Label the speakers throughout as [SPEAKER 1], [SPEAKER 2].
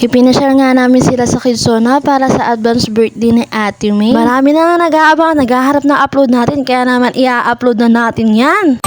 [SPEAKER 1] Ipinasyal nga namin sila sa Kidsona para sa advance birthday ni Ate May. Marami na nag-aabang, naghaharap na upload natin, kaya naman i-upload na natin yan.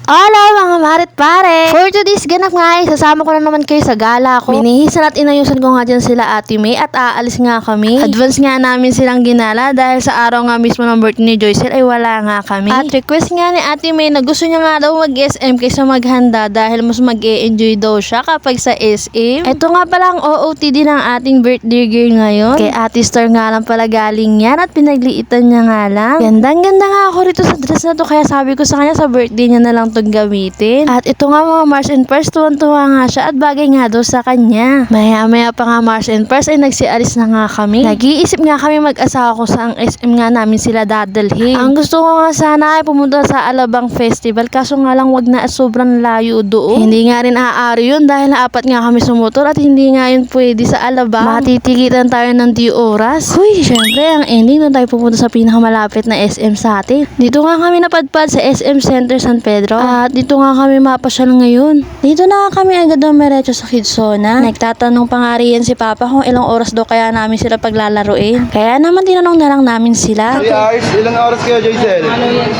[SPEAKER 1] Hello mga marit pare! For today's ganap nga ay sasama ko na naman kayo sa gala ko. Binihisan at inayusan ko nga dyan sila Ate May at aalis nga kami. Advance nga namin silang ginala dahil sa araw nga mismo ng birthday ni Joycel ay wala nga kami. At request nga ni Ate May na gusto niya nga daw mag-SM kaysa maghanda dahil mas mag-e-enjoy daw siya kapag sa SM. Ito nga pala ang OOTD ng ating birthday girl ngayon. Kay Ate Star nga lang pala galing yan at pinagliitan niya nga lang. Gandang-ganda nga ako rito sa dress na to kaya sabi ko sa kanya sa birthday niya na lang itong gamitin. At ito nga mga Mars and Pers, tuwan-tuwa nga siya at bagay nga daw sa kanya. Maya-maya pa nga Mars and Pers ay nagsialis na nga kami. Nag-iisip nga kami mag-asawa ko sa ang SM nga namin sila dadalhin. Ang gusto ko nga sana ay pumunta sa Alabang Festival kaso nga lang wag na sobrang layo doon. Hindi nga rin aari yun dahil naapat nga kami sa motor at hindi nga yun pwede sa Alabang. Matitikitan tayo ng 2 oras. Huy, syempre ang ending doon tayo pupunta sa pinakamalapit na SM sa atin. Dito nga kami napadpad sa SM Center San Pedro. At dito nga kami mapasyal ngayon. Dito na nga kami agad dumiretso sa Kidsona. Nagtatanong pa nga riyan si Papa kung ilang oras daw kaya namin sila paglalaruin. Kaya naman tinanong na lang namin sila.
[SPEAKER 2] 3 hours? Ilang oras kayo, Joycel?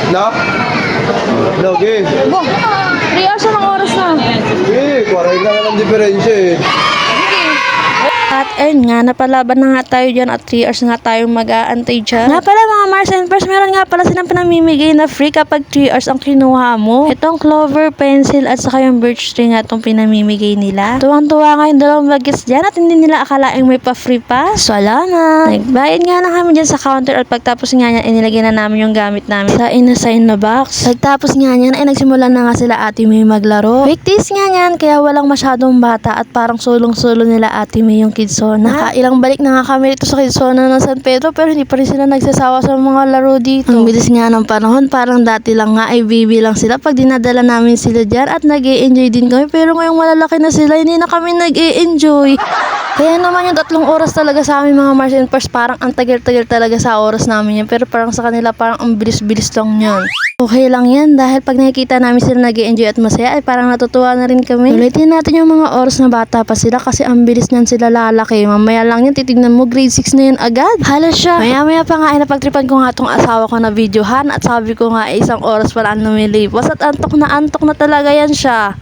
[SPEAKER 2] No? No, okay.
[SPEAKER 1] 3 hours ang oras na.
[SPEAKER 2] Eh, 40 na lang diferensya eh.
[SPEAKER 1] At ayun nga, napalaban na nga tayo dyan at 3 hours nga tayong mag-aantay dyan. Nga pala mga Mars and Pers, meron nga pala silang pinamimigay na free kapag 3 hours ang kinuha mo. Itong clover, pencil at saka yung birch tree nga itong pinamimigay nila. Tuwang-tuwa nga yung dalawang bagets dyan at hindi nila akalaing may pa-free pa. Salamat! Nagbayad nga na kami dyan sa counter at pagtapos nga niyan, inilagay na namin yung gamit namin sa inasign na box. Pagtapos nga niyan, ay nagsimulan na nga sila Ate May maglaro. Weekdays nga niyan, kaya walang masyadong bata at parang sulong-sulo nila Ate May yung Kidsona. Nakailang balik na nga kami dito sa Kidsona ng San Pedro pero hindi pa rin sila nagsasawa sa mga laro dito. Ang bilis nga ng panahon, parang dati lang nga ay baby lang sila pag dinadala namin sila dyan at nag-e-enjoy din kami pero ngayong malalaki na sila hindi na kami nag-e-enjoy. Kaya naman yung 3 oras talaga sa amin mga Mars and Pers, parang ang tagal-tagal talaga sa oras namin yan pero parang sa kanila parang ang bilis-bilis lang yan. Okay lang yan dahil pag nakikita namin sila nag-e-enjoy at masaya ay parang natutuwa na rin kami. Ulitin natin yung mga oras na bata pa sila kasi ang bilis niyan sila lalaki. Mamaya lang yan, titignan mo grade 6 na yun agad. Halos siya. Maya-maya pa nga ay napagtripan ko nga tong asawa ko na videohan at sabi ko nga 1 oras pala ang lumilipas at antok na talaga yan siya.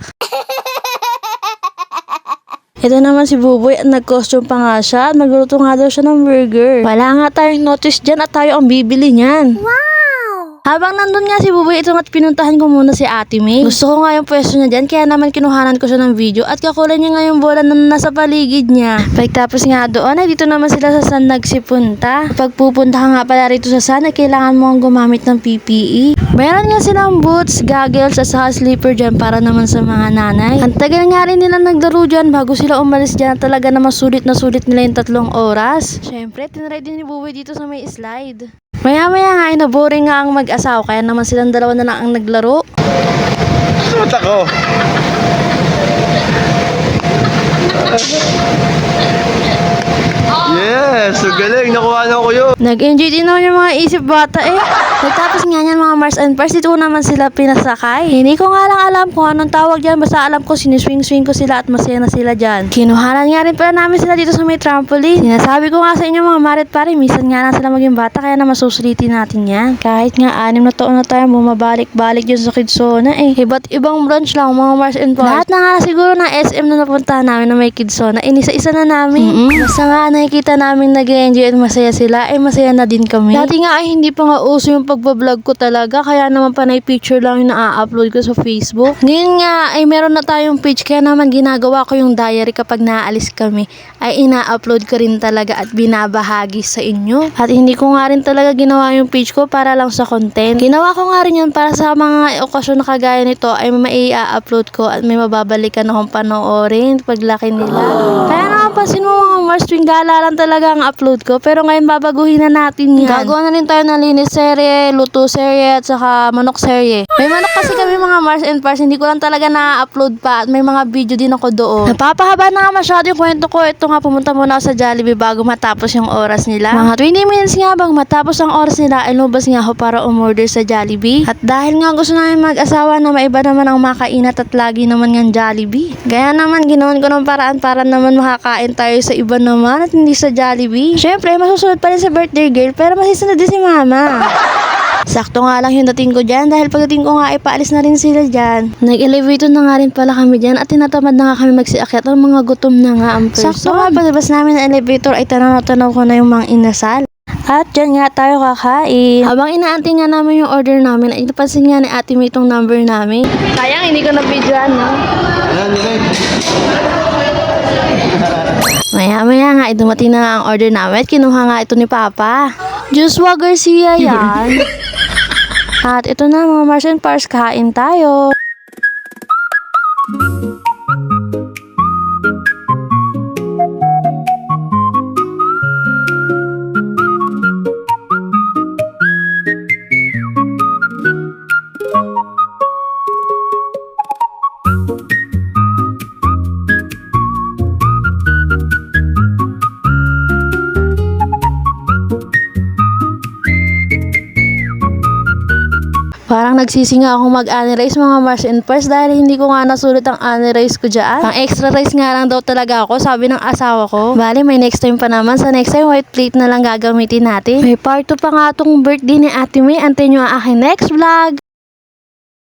[SPEAKER 1] Ito naman si Buboy at nag-costume pa nga siya at magluto nga daw siya ng burger. Wala nga tayong notice dyan at tayo ang bibili niyan. Habang nandun nga si Buboy, ito nga't pinuntahan ko muna si Ate May. Gusto ko nga yung pwesto niya dyan, kaya naman kinuhanan ko siya ng video at kakulay niya nga yung bola na nasa paligid niya. Pagtapos nga doon, ay dito naman sila sa San nagsipunta. Pag pupunta ka nga pala rito sa San, ay kailangan mo ang gumamit ng PPE. Meron nga silang boots, goggles at saka slipper dyan para naman sa mga nanay. Ang tagal nga rin nila naglaro dyan bago sila umalis dyan. Talaga naman sulit na sulit nila yung 3 oras. Syempre, tinry din ni Buboy dito sa may slide. Maya-maya nga, inaboring nga ang mag-asawa, kaya naman silang dalawa na lang ang naglaro.
[SPEAKER 2] Mata ko. Yes, so galing. Nakuha na ko yun.
[SPEAKER 1] Nag-enjoy din naman yung mga isip bata eh. Pagtapos nga yan mga Mars and Pers, dito ko naman sila pinasakay. Hindi ko nga lang alam kung anong tawag dyan. Basta alam ko siniswing-swing ko sila at masaya na sila dyan. Kinuhanan nga rin pala namin sila dito sa may trampoline. Sinasabi ko nga sa inyo mga marit pare, minsan nga lang sila maging bata kaya naman susulitin natin yan. Kahit nga 6 na taon na tayo bumabalik-balik dyan sa Kidsona eh. Iba't ibang branch lang mga Mars and Pers. Lahat na nga siguro na SM na napuntahan namin na may Kidsona, inisa-isa na namin. Basta nga nakikita namin nag-enjoy at masaya sila, ay masaya na din kami. Dati nga ay hindi pa nga uso yung pagbablog ko talaga, kaya naman panay picture lang yung na-upload ko sa Facebook. Ngayon nga ay meron na tayong page, kaya naman ginagawa ko yung diary kapag naaalis kami, ay ina-upload ko rin talaga at binabahagi sa inyo. At hindi ko nga rin talaga ginawa yung page ko para lang sa content. Ginawa ko nga rin yun para sa mga okasyon na kagaya nito ay mai-upload ko at may mababalikan akong panoorin paglaki nila. Kaya napansin mo mga Mars, tuwing gala lang talaga ang upload ko. Pero ngayon babaguhin na natin yan. Gagawa na rin tayo ng linis serye, luto serye, at saka manok serye. May manok kasi kami mga Mars and Pars, hindi ko lang talaga na-upload pa. At may mga video din ako doon. Napapahaba na nga masyado yung kwento ko. Ito nga, pumunta muna ako sa Jollibee bago matapos yung oras nila. Mga 20 minutes nga bang matapos ang oras nila, ay lumabas nga ako para umorder sa Jollibee. At dahil nga gusto namin mag-asawa na maiba naman ang makainat at lagi naman ng Jollibee. Kaya naman ginawan ko ng paraan para naman makakain tayo sa iba naman at hindi sa Jollibee. Syempre, masusunod pa rin sa birthday girl pero masisunod din si mama. Sakto nga lang yung dating ko dyan dahil pagdating ko nga ay paalis na rin sila dyan. Nag-elevator na nga rin pala kami dyan at tinatamad na nga kami magsiakyat at mga gutom na nga ang person. Sakto nga palabas namin ng elevator ay tanaw-tanaw ko na yung mga inasal. At dyan nga tayo kakain. Habang inaantay nga namin yung order namin, ay napansin nga ni Ate May itong number namin. Sayang, hindi ko na-videoan, no?
[SPEAKER 2] Ayan, direct.
[SPEAKER 1] Maya-maya nga, dumating na nga ang order namin at kinuha nga ito ni Papa. Joshua Garcia yan. At ito na mga Mars and Pars, kain tayo. Parang nagsisi nga akong mag-ani-rice mga Mars and Pars dahil hindi ko nga nasulit ang ani-rice ko dyan. Ang extra rice nga lang daw talaga ako, sabi ng asawa ko. Bali, may next time pa naman. Sa next time, white plate na lang gagamitin natin. May part 2 pa nga itong birthday ni Ate May. Antayin nyo ang aking next vlog.